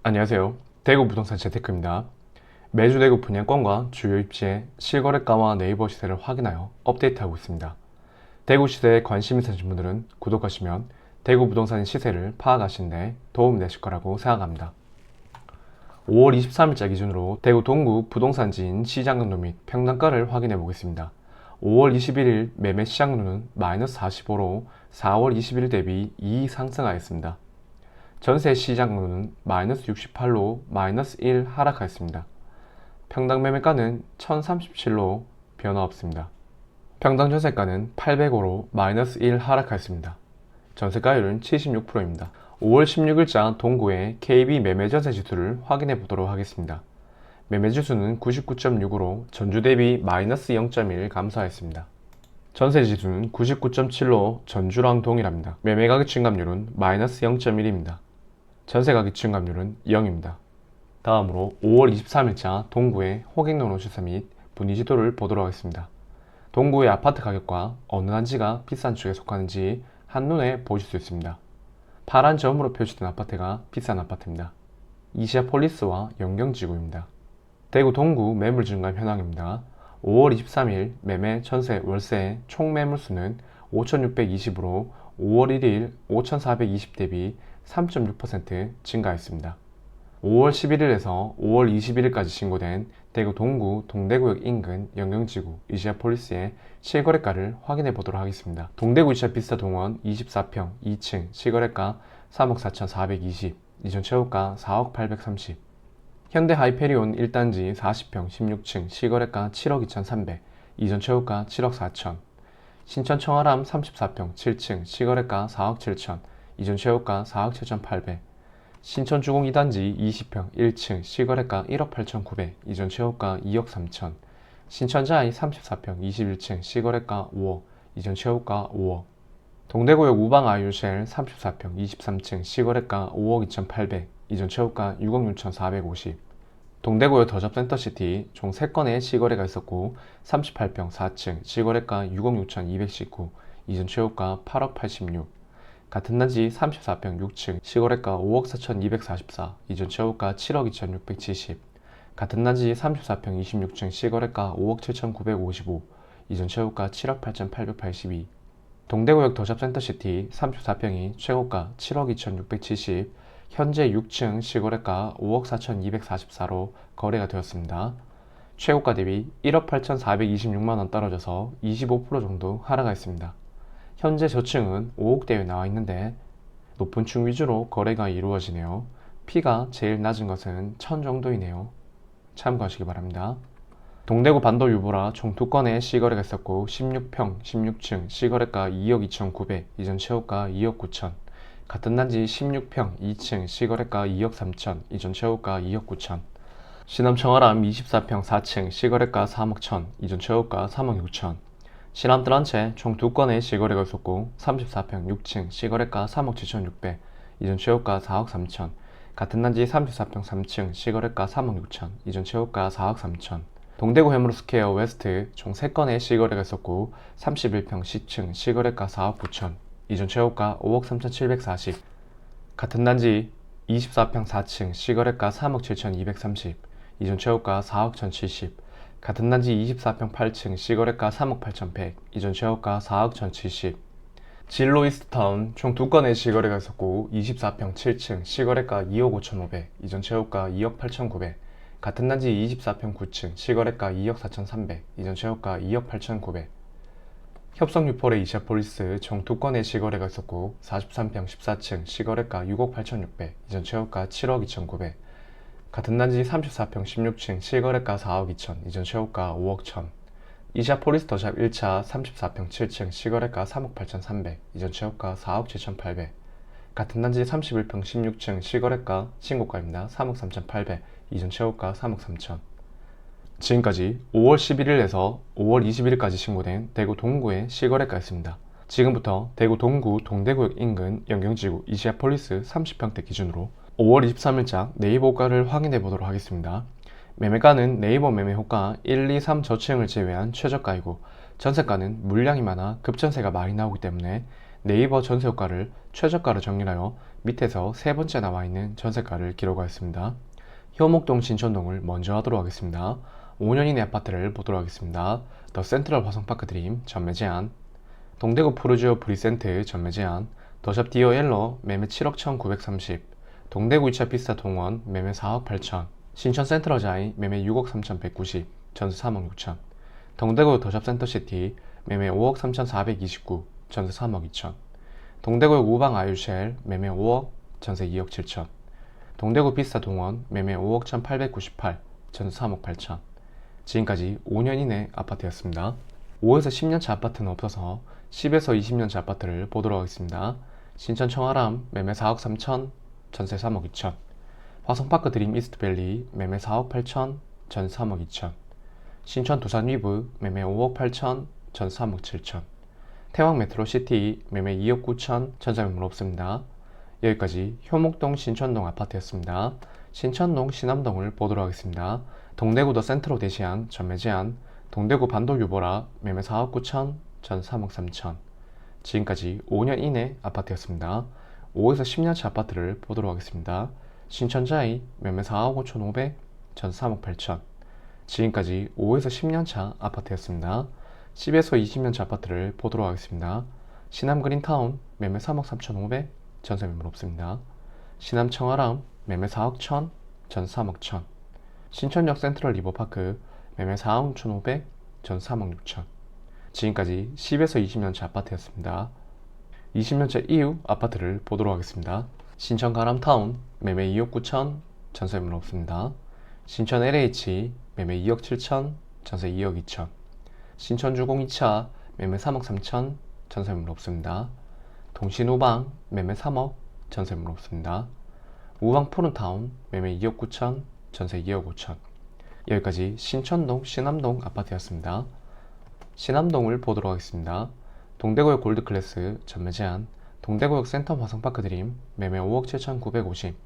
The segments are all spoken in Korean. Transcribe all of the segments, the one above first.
안녕하세요. 대구 부동산 재테크입니다. 매주 대구 분양권과 주요 입지의 실거래가와 네이버 시세를 확인하여 업데이트하고 있습니다. 대구 시세에 관심 있으신 분들은 구독하시면 대구 부동산 시세를 파악하시는 데 도움이 되실 거라고 생각합니다. 5월 23일자 기준으로 대구 동구 부동산지인 시장금도 및 평당가를 확인해 보겠습니다. 5월 21일 매매 시장금도는 마이너스 45로 4월 21일 대비 2 상승하였습니다. 전세 시장금도는 마이너스 68로 마이너스 1 하락하였습니다. 평당 매매가는 1037로 변화 없습니다. 평당 전세가는 805로 마이너스 1 하락하였습니다. 전세가율은 76%입니다. 5월 16일자 동구의 KB 매매 전세 지수를 확인해 보도록 하겠습니다. 매매 지수는 99.6으로 전주 대비 마이너스 0.1 감소하였습니다. 전세 지수는 99.7로 전주랑 동일합니다. 매매 가격 증감률은 마이너스 0.1입니다. 전세 가격 증감률은 0입니다. 다음으로 5월 23일자 동구의 호갱노노 시세 및 분위지도를 보도록 하겠습니다. 동구의 아파트 가격과 어느 단지가 비싼 쪽에 속하는지 한눈에 보실 수 있습니다. 파란 점으로 표시된 아파트가 비싼 아파트입니다. 이시아폴리스와 영경지구입니다. 대구 동구 매물 증감 현황입니다. 5월 23일 매매, 전세, 월세 총 매물수는 5,620으로 5월 1일 5,420 대비 3.6% 증가했습니다. 5월 11일에서 5월 21일까지 신고된 대구 동구 동대구역 인근 영경지구 이시아폴리스의 실거래가를 확인해 보도록 하겠습니다. 동대구 이시아비스타 동원 24평 2층 실거래가 3억 4,420, 이전 최고가 4억 830. 현대 하이페리온 1단지 40평 16층 실거래가 7억 2,300, 이전 최고가 7억 4천. 신천 청아람 34평 7층 실거래가 4억 7천, 이전 최고가 4억 7,800. 신천 주공 2단지 20평 1층 실거래가 1억 8,900, 이전 최고가 2억 3천. 신천자이 34평 21층 실거래가 5억, 이전 최고가 5억. 동대구역 우방 아이유쉘 34평 23층 실거래가 5억 2,800, 이전 최고가 6억 6,450. 동대구역 더접센터시티 총 3건의 실거래가 있었고 38평 4층 실거래가 6억 6,219, 이전 최고가 8억 86. 같은 단지 34평 6층 실거래가 5억 4,244, 이전 최고가 7억 2,670. 같은 단지 34평 26층 실거래가 5억 7,955, 이전 최고가 7억 8,882. 동대구역 더샵센터시티 34평이 최고가 7억 2,670, 현재 6층 실거래가 5억 4,244로 거래가 되었습니다. 최고가 대비 1억 8,426만원 떨어져서 25% 정도 하락하였습니다. 현재 저층은 5억대에 나와 있는데 높은 층 위주로 거래가 이루어지네요. P가 제일 낮은 것은 1000 정도이네요. 참고하시기 바랍니다. 동대구 반도 유보라 총 2건의 실거래가 있었고 16평 16층 실거래가 2억 2,900, 이전 최고가 2억 9천. 같은 단지 16평 2층 실거래가 2억 3천, 이전 최고가 2억 9천. 시남 청아람 24평 4층 실거래가 3억 1천, 이전 최고가 3억 6천. 시남 뜰한채 총 2건의 실거래가 있었고 34평 6층 실거래가 3억 7,600, 이전 최고가 4억 3천. 같은 단지 34평 3층 실거래가 3억 6천, 이전 최고가 4억 3천. 동대구 해무로스퀘어 웨스트 총 3건의 실거래가 있었고 31평 10층 실거래가 4억 9천, 이전 최고가 5억 3,740. 같은 단지 24평 4층 실거래가 3억 7,230, 이전 최고가 4억 1,070. 같은 단지 24평 8층 실거래가 3억 8,100, 이전 최고가 4억 1,070. 진로 이스트타운 총 2건의 실거래가 있었고 24평 7층 실거래가 2억 5,500, 이전 최고가 2억 8,900. 같은 단지 24평 9층 실거래가 2억 4,300, 이전 최고가 2억 8,900. 협성 유포레 이시아폴리스 총 2건의 실거래가 있었고 43평 14층 실거래가 6억 8,600, 이전 최고가 7억 2,900. 같은 단지 34평 16층 실거래가 4억 2천, 이전 최고가 5억 1천. 이시아폴리스 더샵 1차 34평 7층 실거래가 3억 8,300, 이전 최고가 4억 7,800. 같은 단지 31평 16층 실거래가 신고가입니다. 3억 3,800, 이전 최고가 3억 3천. 지금까지 5월 11일에서 5월 20일까지 신고된 대구 동구의 실거래가였습니다. 지금부터 대구 동구 동대구역 인근 영경지구 이시아폴리스 30평대 기준으로 5월 23일자 네이버가를 확인해 보도록 하겠습니다. 매매가는 네이버 매매호가 1, 2, 3 저층을 제외한 최저가이고 전세가는 물량이 많아 급전세가 많이 나오기 때문에 네이버 전세호가를 최저가로 정렬하여 밑에서 세 번째 나와 있는 전세가를 기록하였습니다. 효목동 신촌동을 먼저 하도록 하겠습니다. 5년 이내 아파트를 보도록 하겠습니다. 더 센트럴 화성파크 드림 전매 제한, 동대구 푸르지오 브리센트 전매 제한, 더샵 디어 옐로 매매 7억 1930, 동대구 2차 피스타 동원 매매 4억 8천, 신촌 센트럴자이 매매 6억 3190, 전세 3억 6천, 동대구 더샵 센터시티 매매 5억 3429, 전세 3억 2천, 동대구역 우방 아유쉘 매매 5억, 전세 2억 7천, 동대구 피스타 동원 매매 5억 1898, 전세 3억 8천. 지금까지 5년 이내 아파트였습니다. 5에서 10년차 아파트는 없어서 10에서 20년차 아파트를 보도록 하겠습니다. 신천 청아람 매매 4억 3천, 전세 3억 2천, 화성파크 드림 이스트밸리 매매 4억 8천, 전세 3억 2천, 신천 두산 위브 매매 5억 8천, 전세 3억 7천, 태왕 메트로시티 매매 2억 9천, 전세 매물 없습니다. 여기까지 효목동 신천동 아파트였습니다. 신천동 신암동을 보도록 하겠습니다. 동대구 더 센트로 대시한 전매 제한, 동대구 반도 유보라 매매 4억 9천, 전 3억 3천. 지금까지 5년 이내 아파트였습니다. 5에서 10년차 아파트를 보도록 하겠습니다. 신천자이 매매 4억 5천 5백, 전 3억 8천. 지금까지 5에서 10년차 아파트였습니다. 10에서 20년차 아파트를 보도록 하겠습니다. 신암 그린타운 매매 3억 3천 5백, 전세 매물 없습니다. 신암 청아람 매매 4억 천, 전 3억 천. 신천역 센트럴 리버파크 매매 4억 6천5백, 전 3억 6천. 지금까지 10에서 20년차 아파트였습니다. 20년차 이후 아파트를 보도록 하겠습니다. 신천 가람타운 매매 2억 9천, 전세 매물 없습니다. 신천 LH 매매 2억 7천, 전세 2억 2천. 신천 주공 2차 매매 3억 3천, 전세 매물 없습니다. 동신우방 매매 3억, 전세 매물 없습니다. 우방 푸른타운 매매 2억 9천, 전세 2억 5천. 여기까지 신천동 신암동 아파트였습니다. 신암동을 보도록 하겠습니다. 동대구역 골드클래스 전매 제한, 동대구역 센텀 화성파크 드림 매매 5억 7,950,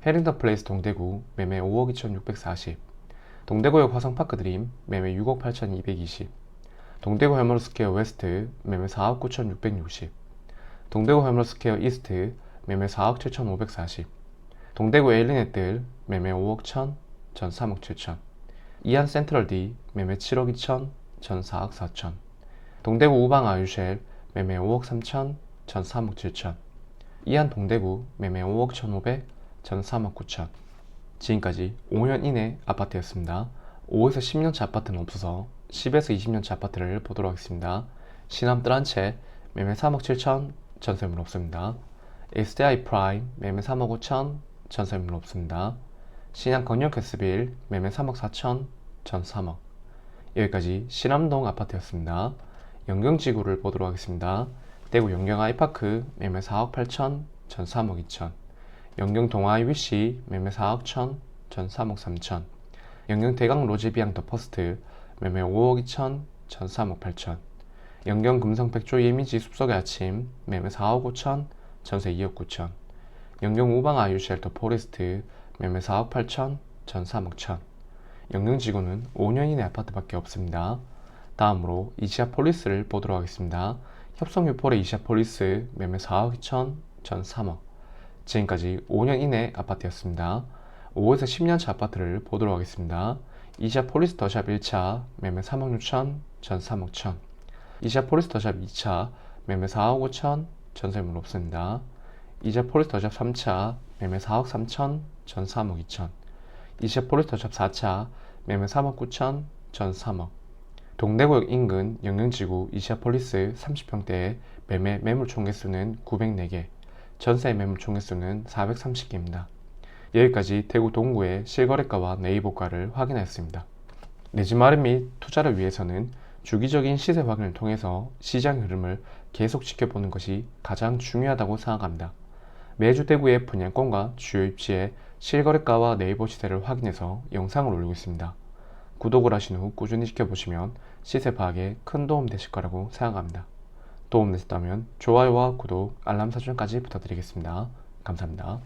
해링턴 플레이스 동대구 매매 5억 2,640, 동대구역 화성파크 드림 매매 6억 8,220, 동대구 해머스퀘어 웨스트 매매 4억 9,660, 동대구 해머스퀘어 이스트 매매 4억 7,540, 동대구 에일리넷들 매매 5억 1천, 전 3억 7천, 이안 센트럴 D 매매 7억 2천, 전 4억 4천, 동대구 우방 아유쉘 매매 5억 3천, 전 3억 7천, 이안 동대구 매매 5억 1,500, 전 3억 9천. 지금까지 5년 이내 아파트였습니다. 5에서 10년차 아파트는 없어서 10에서 20년차 아파트를 보도록 하겠습니다. 신암 뜨란체 매매 3억 7천, 전세 매물 없습니다. SDI 프라임 매매 3억 5천, 전세 매물 없습니다. 신양 건영 캐스빌 매매 3억 4천, 전 3억. 여기까지 신암동 아파트였습니다. 영경지구를 보도록 하겠습니다. 대구 영경 아이파크 매매 4억 8천, 전 3억 2천. 영경 동아이 위시 매매 4억 천, 전 3억 3천. 영경 대강 로제비앙 더 퍼스트 매매 5억 2천, 전 3억 8천. 영경 금성 백조 예미지 숲속의 아침 매매 4억 5천, 전세 2억 9천. 영경 우방 아유 쉘터 포레스트 매매 4억 8천, 전 3억 천. 영경지구는 5년 이내 아파트밖에 없습니다. 다음으로 이시아폴리스를 보도록 하겠습니다. 협성유폴의 이시아폴리스 매매 4억 2천, 전 3억. 지금까지 5년 이내 아파트였습니다. 5에서 10년차 아파트를 보도록 하겠습니다. 이시아폴리스 더샵 1차 매매 3억 6천, 전 3억 천. 이시아폴리스 더샵 2차 매매 4억 5천, 전세 매물 없습니다. 이시아폴리스 더샵 3차 매매 4억 3천, 전 3억 2천. 이시아폴리스 더샵 4차 매매 3억 9천, 전 3억. 동대구역 인근 영경지구 이시아폴리스 30평대의 매매 매물 총개수는 904개, 전세 매물 총개수는 430개입니다. 여기까지 대구 동구의 실거래가와 네이버가를 확인하였습니다. 내 집 마련 및 투자를 위해서는 주기적인 시세 확인을 통해서 시장 흐름을 계속 지켜보는 것이 가장 중요하다고 생각합니다. 매주 대구의 분양권과 주요 입지의 실거래가와 네이버 시세를 확인해서 영상을 올리고 있습니다. 구독을 하신 후 꾸준히 지켜보시면 시세 파악에 큰 도움 되실 거라고 생각합니다. 도움 되셨다면 좋아요와 구독, 알람 설정까지 부탁드리겠습니다. 감사합니다.